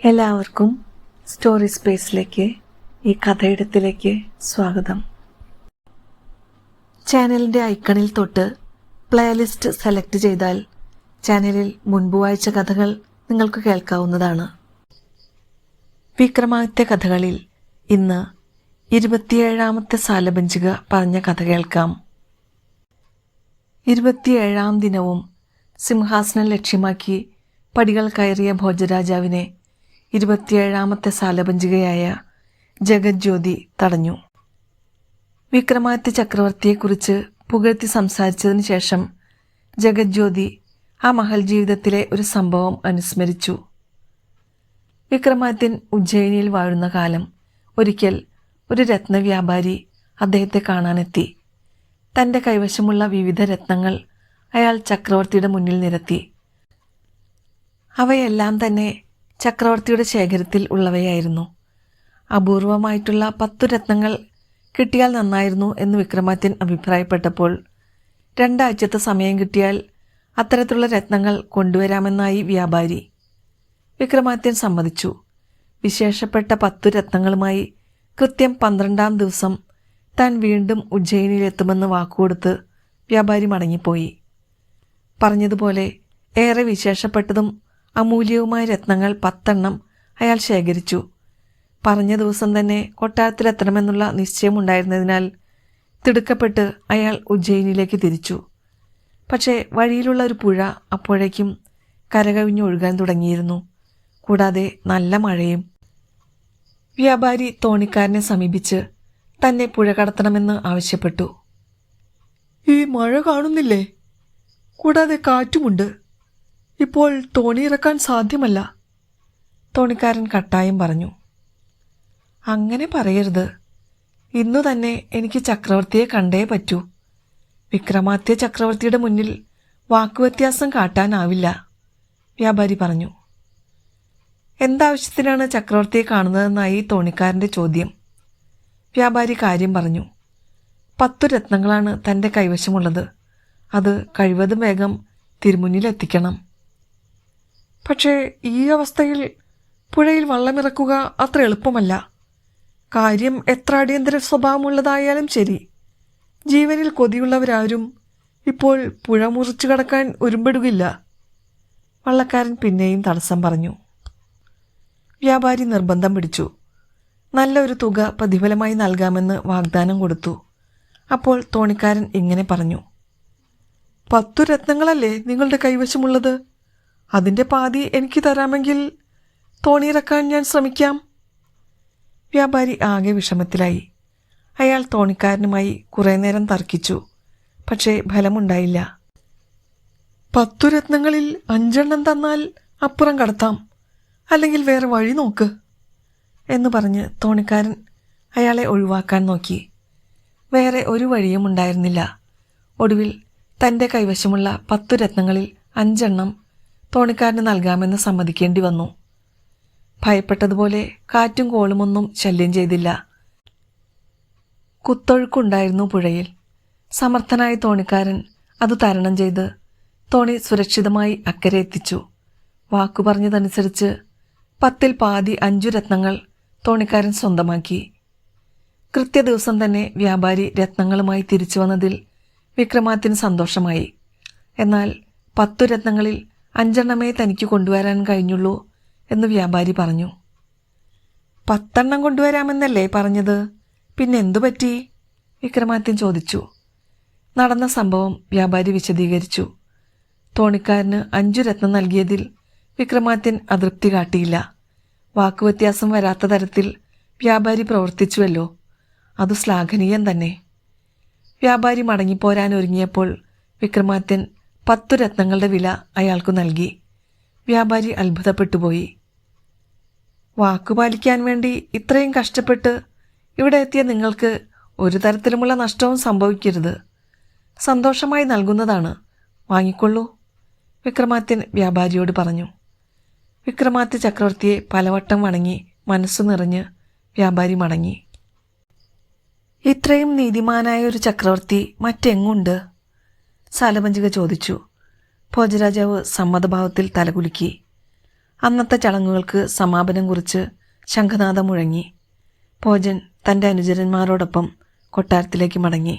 എല്ലാവർക്കും സ്റ്റോറി സ്പേസിലേക്ക് ഈ കഥയിടത്തിലേക്ക് സ്വാഗതം. ചാനലിൻ്റെ ഐക്കണിൽ തൊട്ട് പ്ലേലിസ്റ്റ് സെലക്ട് ചെയ്താൽ ചാനലിൽ മുൻപ് വായിച്ച കഥകൾ നിങ്ങൾക്ക് കേൾക്കാവുന്നതാണ്. വിക്രമാദിത്യ കഥകളിൽ ഇന്ന് 27ാമത്തെ സാലഭഞ്ജിക പറഞ്ഞ കഥ കേൾക്കാം. 27ാം ദിനവും സിംഹാസനം ലക്ഷ്യമാക്കി പടികൾ കയറിയ ഭോജരാജാവിനെ 27ാമത്തെ സാലഭഞ്ജികയായ ജഗജ്യോതി തടഞ്ഞു. വിക്രമാദിത്യ ചക്രവർത്തിയെക്കുറിച്ച് പുകഴ്ത്തി സംസാരിച്ചതിന് ശേഷം ജഗജ്യോതി ആ മഹൽ ജീവിതത്തിലെ ഒരു സംഭവം അനുസ്മരിച്ചു. വിക്രമാദിത്യൻ ഉജ്ജയിനിയിൽ വാഴുന്ന കാലം ഒരിക്കൽ ഒരു രത്നവ്യാപാരി അദ്ദേഹത്തെ കാണാനെത്തി. തൻ്റെ കൈവശമുള്ള വിവിധ രത്നങ്ങൾ അയാൾ ചക്രവർത്തിയുടെ മുന്നിൽ നിരത്തി. അവയെല്ലാം തന്നെ ചക്രവർത്തിയുടെ ശേഖരത്തിൽ ഉള്ളവയായിരുന്നു. അപൂർവമായിട്ടുള്ള 10 രത്നങ്ങൾ കിട്ടിയാൽ നന്നായിരുന്നു എന്ന് വിക്രമാദിത്യൻ അഭിപ്രായപ്പെട്ടപ്പോൾ 2 ആഴ്ചത്തെ സമയം കിട്ടിയാൽ അത്തരത്തിലുള്ള രത്നങ്ങൾ കൊണ്ടുവരാമെന്നായി വ്യാപാരി. വിക്രമാദിത്യൻ സമ്മതിച്ചു. വിശേഷപ്പെട്ട 10 രത്നങ്ങളുമായി കൃത്യം 12ാം ദിവസം താൻ വീണ്ടും ഉജ്ജയിനിയിലെത്തുമെന്ന് വാക്കുകൊടുത്ത് വ്യാപാരി മടങ്ങിപ്പോയി. പറഞ്ഞതുപോലെ ഏറെ വിശേഷപ്പെട്ടതും അമൂല്യവുമായ രത്നങ്ങൾ 10 എണ്ണം അയാൾ ശേഖരിച്ചു. പറഞ്ഞ ദിവസം തന്നെ കൊട്ടാരത്തിലെത്തണമെന്നുള്ള നിശ്ചയമുണ്ടായിരുന്നതിനാൽ തിടുക്കപ്പെട്ട് അയാൾ ഉജ്ജയിനിയിലേക്ക് തിരിച്ചു. പക്ഷേ വഴിയിലുള്ള ഒരു പുഴ അപ്പോഴേക്കും കരകവിഞ്ഞൊഴുകാൻ തുടങ്ങിയിരുന്നു. കൂടാതെ നല്ല മഴയും. വ്യാപാരി തോണിക്കാരനെ സമീപിച്ച് തന്നെ പുഴ കടത്തണമെന്ന് ആവശ്യപ്പെട്ടു. ഈ മഴ കാണുന്നില്ലേ? കൂടാതെ കാറ്റുമുണ്ട്. ഇപ്പോൾ തോണി ഇറക്കാൻ സാധ്യമല്ല, തോണിക്കാരൻ കട്ടായം പറഞ്ഞു. അങ്ങനെ പറയരുത്. ഇന്നു തന്നെ എനിക്ക് ചക്രവർത്തിയെ കണ്ടേ പറ്റൂ. വിക്രമാദിത്യ ചക്രവർത്തിയുടെ മുന്നിൽ വാക്കുവ്യത്യാസം കാട്ടാനാവില്ല, വ്യാപാരി പറഞ്ഞു. എന്താവശ്യത്തിനാണ് ചക്രവർത്തിയെ കാണുന്നതെന്നായി തോണിക്കാരൻ്റെ ചോദ്യം. വ്യാപാരി കാര്യം പറഞ്ഞു. 10 രത്നങ്ങളാണ് തൻ്റെ കൈവശമുള്ളത്. അത് കഴിവതും വേഗം തിരുമുന്നിലെത്തിക്കണം. പക്ഷേ ഈ അവസ്ഥയിൽ പുഴയിൽ വള്ളമിറക്കുക അത്ര എളുപ്പമല്ല. കാര്യം എത്ര അടിയന്തര സ്വഭാവമുള്ളതായാലും ശരി, ജീവനിൽ കൊതിയുള്ളവരാരും ഇപ്പോൾ പുഴ മുറിച്ചു കടക്കാൻ ഒരുമ്പെടുകില്ല, വള്ളക്കാരൻ പിന്നെയും തടസ്സം പറഞ്ഞു. വ്യാപാരി നിർബന്ധം പിടിച്ചു. നല്ലൊരു തുക പ്രതിഫലമായി നൽകാമെന്ന് വാഗ്ദാനം കൊടുത്തു. അപ്പോൾ തോണിക്കാരൻ ഇങ്ങനെ പറഞ്ഞു. 10 രത്നങ്ങളല്ലേ നിങ്ങളുടെ കൈവശമുള്ളത്? അതിൻ്റെ പാതി എനിക്ക് തരാമെങ്കിൽ തോണിയിറക്കാൻ ഞാൻ ശ്രമിക്കാം. വ്യാപാരി ആകെ വിഷമത്തിലായി. അയാൾ തോണിക്കാരനുമായി കുറേ നേരം തർക്കിച്ചു. പക്ഷേ ഫലമുണ്ടായില്ല. 10 രത്നങ്ങളിൽ 5 എണ്ണം തന്നാൽ അപ്പുറം കടത്താം, അല്ലെങ്കിൽ വേറെ വഴി നോക്ക് എന്ന് പറഞ്ഞ് തോണിക്കാരൻ അയാളെ ഒഴിവാക്കാൻ നോക്കി. വേറെ ഒരു വഴിയും ഉണ്ടായിരുന്നില്ല. ഒടുവിൽ തൻ്റെ കൈവശമുള്ള 10 രത്നങ്ങളിൽ 5 എണ്ണം തോണിക്കാരന് നൽകാമെന്ന് സമ്മതിക്കേണ്ടി വന്നു. ഭയപ്പെട്ടതുപോലെ കാറ്റും കോളുമൊന്നും ശല്യം ചെയ്തില്ല. കുത്തൊഴുക്കുണ്ടായിരുന്നു പുഴയിൽ. സമർത്ഥനായ തോണിക്കാരൻ അത് തരണം ചെയ്ത് തോണി സുരക്ഷിതമായി അക്കരെ എത്തിച്ചു. വാക്കു പറഞ്ഞതനുസരിച്ച് 10ൽ പാതി 5 രത്നങ്ങൾ തോണിക്കാരൻ സ്വന്തമാക്കി. കൃത്യദിവസം തന്നെ വ്യാപാരി രത്നങ്ങളുമായി തിരിച്ചു വന്നതിൽ വിക്രമാദിത്യന് സന്തോഷമായി. എന്നാൽ 10 രത്നങ്ങളിൽ 5 എണ്ണമേ തനിക്ക് കൊണ്ടുവരാൻ കഴിഞ്ഞുള്ളൂ എന്ന് വ്യാപാരി പറഞ്ഞു. 10 എണ്ണം കൊണ്ടുവരാമെന്നല്ലേ പറഞ്ഞത്? പിന്നെ എന്തു പറ്റി? വിക്രമാദിത്യൻ ചോദിച്ചു. നടന്ന സംഭവം വ്യാപാരി വിശദീകരിച്ചു. തോണിക്കാരന് 5 രത്നം നൽകിയതിൽ വിക്രമാദിത്യൻ അതൃപ്തി കാട്ടിയില്ല. വാക്കുവ്യത്യാസം വരാത്ത തരത്തിൽ വ്യാപാരി പ്രവർത്തിച്ചുവല്ലോ, അത് ശ്ലാഘനീയം തന്നെ. വ്യാപാരി മടങ്ങിപ്പോരാനൊരുങ്ങിയപ്പോൾ വിക്രമാദിത്യൻ 10 രത്നങ്ങളുടെ വില അയാൾക്കു നൽകി. വ്യാപാരി അത്ഭുതപ്പെട്ടുപോയി. വാക്കുപാലിക്കാൻ വേണ്ടി ഇത്രയും കഷ്ടപ്പെട്ട് ഇവിടെ എത്തിയ നിങ്ങൾക്ക് ഒരു തരത്തിലുമുള്ള നഷ്ടവും സംഭവിക്കരുത്. സന്തോഷമായി നൽകുന്നതാണ്, വാങ്ങിക്കൊള്ളൂ, വിക്രമാദിത്യൻ വ്യാപാരിയോട് പറഞ്ഞു. വിക്രമാദിത്യ ചക്രവർത്തിയെ പലവട്ടം വണങ്ങി മനസ്സു നിറഞ്ഞ് വ്യാപാരി മടങ്ങി. ഇത്രയും നീതിമാനായ ഒരു ചക്രവർത്തി മറ്റെങ്ങുണ്ട്? സാലഭഞ്ജിക ചോദിച്ചു. ഭോജരാജാവ് സമ്മതഭാവത്തിൽ തലകുലുക്കി. അന്നത്തെ ചടങ്ങുകൾക്ക് സമാപനം കുറിച്ച് ശംഖനാഥം മുഴങ്ങി. ഭോജൻ തൻ്റെ അനുചരന്മാരോടൊപ്പം കൊട്ടാരത്തിലേക്ക് മടങ്ങി.